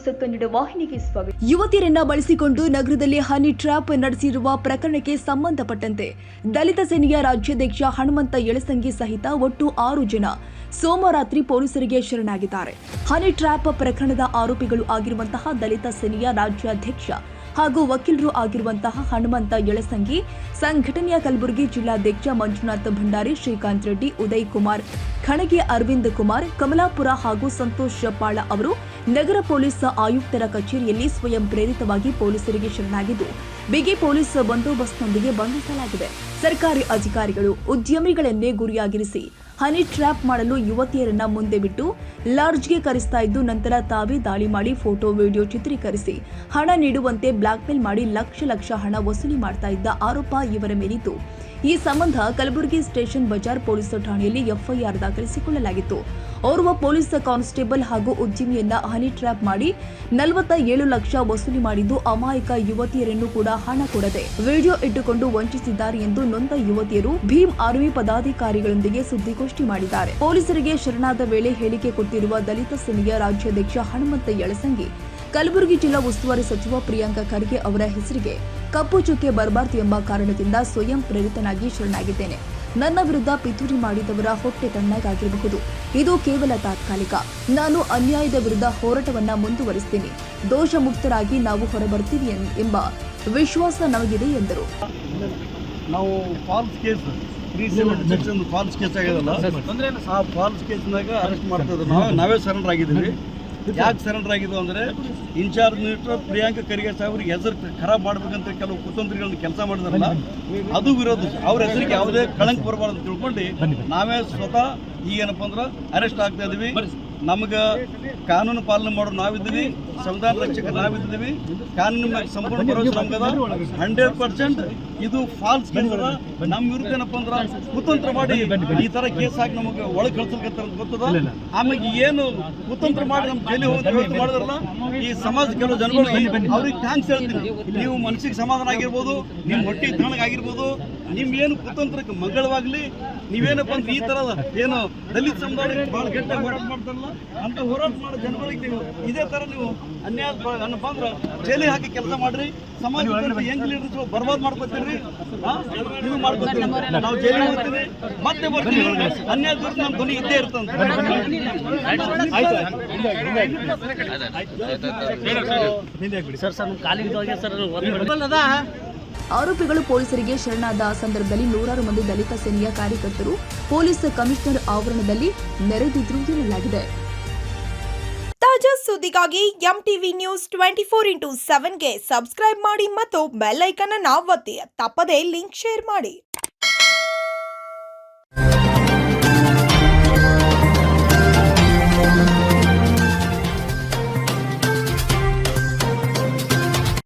News Kannada ವಾಹಿನಿಗೆ ಸ್ವಾಗತ. ಯುವತಿಯರನ್ನ ಬಳಸಿಕೊಂಡು ನಗರದಲ್ಲಿ ಹನಿ ಟ್ರ್ಯಾಪ್ ನಡೆಸಿರುವ ಪ್ರಕರಣಕ್ಕೆ ಸಂಬಂಧಪಟ್ಟಂತೆ ದಲಿತ ಸೇನೆಯ ರಾಜ್ಯಾಧ್ಯಕ್ಷ ಹನುಮಂತ ಯಳಸಂಗಿ ಸಹಿತ ಒಟ್ಟು 6 ಜನ ಸೋಮವಾರ ರಾತ್ರಿ ಪೊಲೀಸರಿಗೆ ಶರಣಾಗಿದ್ದಾರೆ. ಹನಿ ಟ್ರ್ಯಾಪ್ ಪ್ರಕರಣದ ಆರೋಪಿಗಳು ಆಗಿರುವಂತಹ ದಲಿತ ಸೇನೆಯ ರಾಜ್ಯಾಧ್ಯಕ್ಷ ಹಾಗೂ ವಕೀಲರು ಆಗಿರುವಂತಹ ಹನುಮಂತ ಯಳಸಂಗಿ, ಸಂಘಟನೆಯ ಕಲಬುರಗಿ ಜಿಲ್ಲಾಧ್ಯಕ್ಷ ಮಂಜುನಾಥ್ ಭಂಡಾರಿ, ಶ್ರೀಕಾಂತ್ ರೆಡ್ಡಿ, ಉದಯ್ ಕುಮಾರ್ ಖಣಗೆ, ಅರವಿಂದ್ ಕುಮಾರ್ ಕಮಲಾಪುರ ಹಾಗೂ ಸಂತೋಷ್ ಪಾಳ ಅವರು ನಗರ ಪೊಲೀಸ್ ಆಯುಕ್ತರ ಕಚೇರಿಯಲ್ಲಿ ಸ್ವಯಂ ಪ್ರೇರಿತವಾಗಿ ಪೊಲೀಸರಿಗೆ ಶರಣಾಗಿದ್ದು ಬಿಗಿ ಪೊಲೀಸ್ ಬಂದೋಬಸ್ತ್ನೊಂದಿಗೆ ಬಂಧಿಸಲಾಗಿದೆ. ಸರ್ಕಾರಿ ಅಧಿಕಾರಿಗಳು ಉದ್ಯಮಿಗಳನ್ನೇ ಗುರಿಯಾಗಿರಿಸಿ ಹನಿ ಟ್ರ್ಯಾಪ್ ಮಾಡಲು ಯುವತಿಯರನ್ನ ಮುಂದೆ ಬಿಟ್ಟು ಲಾಡ್ಜ್ಗೆ ಕರೆಸ್ತಾ ಇದ್ದು, ನಂತರ ತಾವೇ ದಾಳಿ ಮಾಡಿ ಫೋಟೋ ವಿಡಿಯೋ ಚಿತ್ರೀಕರಿಸಿ ಹಣ ನೀಡುವಂತೆ ಬ್ಲಾಕ್ಮೇಲ್ ಮಾಡಿ ಲಕ್ಷ ಹಣ ವಸೂಲಿ ಮಾಡ್ತಾ ಇದ್ದ ಆರೋಪ ಇವರ ಮೇಲಿದ್ದು, ಈ ಸಂಬಂಧ ಕಲಬುರಗಿ ಸ್ಟೇಷನ್ ಬಜಾರ್ ಪೊಲೀಸ್ ಠಾಣೆಯಲ್ಲಿ ಎಫ್ಐಆರ್ ದಾಖಲಿಸಿಕೊಳ್ಳಲಾಗಿತ್ತು. ಓರ್ವ ಪೊಲೀಸ್ ಕಾನ್ಸ್ಟೇಬಲ್ ಹಾಗೂ ಉದ್ಯಮಿಯನ್ನ ಹನಿ ಟ್ರ್ಯಾಪ್ ಮಾಡಿ 47 ಲಕ್ಷ ವಸೂಲಿ ಮಾಡಿದ್ದು, ಅಮಾಯಕ ಯುವತಿಯರನ್ನು ಕೂಡ ಹಣ ಕೊಡದೆ ವಿಡಿಯೋ ಇಟ್ಟುಕೊಂಡು ವಂಚಿಸಿದ್ದಾರೆ ಎಂದು ನೊಂದ ಯುವತಿಯರು ಭೀಮ್ ಆರ್ಮಿ ಪದಾಧಿಕಾರಿಗಳೊಂದಿಗೆ ಸುದ್ದಿಗೋಷ್ಠಿ ಮಾಡಿದ್ದಾರೆ. ಪೊಲೀಸರಿಗೆ ಶರಣಾದ ವೇಳೆ ಹೇಳಿಕೆ ಕೊಟ್ಟಿರುವ ದಲಿತ ಸೇನೆಯ ರಾಜ್ಯಾಧ್ಯಕ್ಷ ಹನುಮಂತ ಯಳಸಂಗಿ, ಕಲಬುರಗಿ ಜಿಲ್ಲಾ ಉಸ್ತುವಾರಿ ಸಚಿವ ಪ್ರಿಯಾಂಕ ಖರ್ಗೆ ಅವರ ಹೆಸರಿಗೆ ಕಪ್ಪು ಚುಕ್ಕೆ ಬರಬಾರದು ಎಂಬ ಕಾರಣದಿಂದ ಸ್ವಯಂ ಪ್ರೇರಿತನಾಗಿ ಶರಣಾಗಿದ್ದೇನೆ. ನನ್ನ ವಿರುದ್ಧ ಪಿತೂರಿ ಮಾಡಿದವರ ಹೊಟ್ಟೆ ತಣ್ಣಗಾಗಿರಬಹುದು. ಇದು ಕೇವಲ ತಾತ್ಕಾಲಿಕ. ನಾನು ಅನ್ಯಾಯದ ವಿರುದ್ಧ ಹೋರಾಟವನ್ನ ಮುಂದುವರಿಸುತ್ತೇನೆ. ದೋಷ ಮುಕ್ತರಾಗಿ ನಾವು ಹೊರಬರ್ತೀವಿ ಎಂಬ ವಿಶ್ವಾಸ ನಮಗಿದೆ ಎಂದರು. ನಾವು ಫಾಲ್ಸ್ ಕೇಸ್ ಫಾಲ್ಸ್ ಕೇಸ್ ಆಗಿದಲ್ಲ, ಆ ಫಾಲ್ಸ್ ಕೇಸ್ನಾಗ ಅರೆಸ್ಟ್ ಮಾಡ್ತಾ ಇದ್ರು. ನಾವೇ ಸರೆಂಡರ್ ಆಗಿದ್ದೀವಿ. ಯಾಕೆ ಸರೆಂಡರ್ ಆಗಿದ್ದು ಅಂದರೆ, ಇನ್ಚಾರ್ಜ್ ಮಿನಿಸ್ಟರ್ ಪ್ರಿಯಾಂಕ ಖರ್ಗೆ ಸಾಹೇಬ್ರಿಗೆ ಹೆಸರು ಖರಾಬ್ ಮಾಡ್ಬೇಕಂತ ಕೆಲವು ಕುತಂತ್ರಿಗಳನ್ನ ಕೆಲಸ ಮಾಡಿದಾರಲ್ಲ, ಅದು ವಿರೋಧ. ಅವ್ರ ಹೆಸರಿಗೆ ಯಾವುದೇ ಕಳಂಕ ಬರಬಾರ್ದು ಅಂತ ತಿಳ್ಕೊಂಡು ನಾವೇ ಸ್ವತಃ ಈಗೇನಪ್ಪ ಅಂದ್ರೆ ಅರೆಸ್ಟ್ ಆಗ್ತಾ ಇದೀವಿ. ನಮ್ಗೆ ಕಾನೂನು ಪಾಲನೆ ಮಾಡೋರು ನಾವಿದ್ದೀವಿ, ಸಂವಿಧಾನ ರಕ್ಷಕರು ನಾವಿದ್ದೀವಿ. ಕಾನೂನು ಮ್ಯಾಗ ಸಂಪೂರ್ಣ ಭರವಸೆ ನಮ್ಗದ. 100% ಇದು ಫಾಲ್ಸ್ ಕೇಸ್ ಅದ. ನಮ್ಮ ವಿರುದ್ಧ ಏನಪ್ಪ ಅಂದ್ರೆ ಕುತಂತ್ರ ಮಾಡಿ ಈ ಥರ ಕೇಸ್ ಹಾಕಿ ನಮಗೆ ಒಳಗೆ ಕಳ್ಸಲ್ಕತ್ತಾರ ಅಂತ ಗೊತ್ತದ. ಆಮೇಲೆ ಏನು ಕುತಂತ್ರ ಮಾಡಿ ನಮ್ಮ ಜೈಲಿಗೆ ಹೋಗಿ ವ್ಯವಸ್ಥೆ ಮಾಡಿದ್ರಲ್ಲ, ಈ ಸಮಾಜ ಕೆಲವು ಜನಗಳಿಗೆ ಅವ್ರಿಗೆ ಥ್ಯಾಂಕ್ಸ್ ಹೇಳ್ತೀನಿ. ನೀವು ಮನಸ್ಸಿಗೆ ಸಮಾಧಾನ ಆಗಿರ್ಬೋದು, ನಿಮ್ಮ ಹೊಟ್ಟೆ ತಣ್ಣಗಾಗಿರ್ಬೋದು, ನಿಮ್ಗೇನು ಕುತಂತ್ರಕ್ಕೆ ಮಂಗಳವಾಗಲಿ. ನೀವೇನಪ್ಪ ಅಂದ್ರೆ ಈ ಥರದ ಏನು ದಲಿತ ಸಮುದಾಯ ಭಾಳ ಗಟ್ಟ ಹೋರಾಟ ಮಾಡ್ತಾರಲ್ಲ, ಅಂತ ಹೋರಾಟ ಮಾಡೋ ಜನಗಳಿಗೆ ನೀವು ಇದೇ ಥರ ನೀವು ಅನ್ಯಾಯ ಅನ್ನಪ್ಪ ಅಂದ್ರೆ ಜೈಲಿಗೆ ಹಾಕಿ ಕೆಲಸ ಮಾಡ್ರಿ. ಸಮಾಜ ಹೆಂಗ್ ಲೀಡರ್ಸ್ ಬರ್ಬಾದ್ ಮಾಡ್ಕೊತೀರಿ, ನೀವು ಮಾಡ್ಕೊತೀರಿ. ನಾವು ಜೈಲಿಗೆ ಹೋಗ್ತೀವಿ, ಮತ್ತೆ ಬರ್ತೀವಿ. ಅನ್ಯಾಯ ದೂರ ನಮ್ಮ ಧ್ವನಿ ಇದ್ದೇ ಇರ್ತಂತ. ಆರೋಪಿಗಳು ಪೊಲೀಸರಿಗೆ ಶರಣಾದ ಸಂದರ್ಭದಲ್ಲಿ ನೂರಾರು ಮಂದಿ ದಲಿತ ಸೇನೆಯ ಕಾರ್ಯಕರ್ತರು ಪೊಲೀಸ್ ಕಮಿಷನರ್ ಆವರಣದಲ್ಲಿ ನೆರೆದಿದ್ರು ಎನ್ನಲಾಗಿದೆ. ತಾಜಾ ಸುದ್ದಿಗಾಗಿ ಎಂಟಿವಿ ನ್ಯೂಸ್ 24x7ಗೆ ಸಬ್ಸ್ಕ್ರೈಬ್ ಮಾಡಿ ಮತ್ತು ಬೆಲ್ ಐಕಾನ್ ಅನ್ನು ಒತ್ತಿ. ತಪ್ಪದೇ ಲಿಂಕ್ ಶೇರ್ ಮಾಡಿ.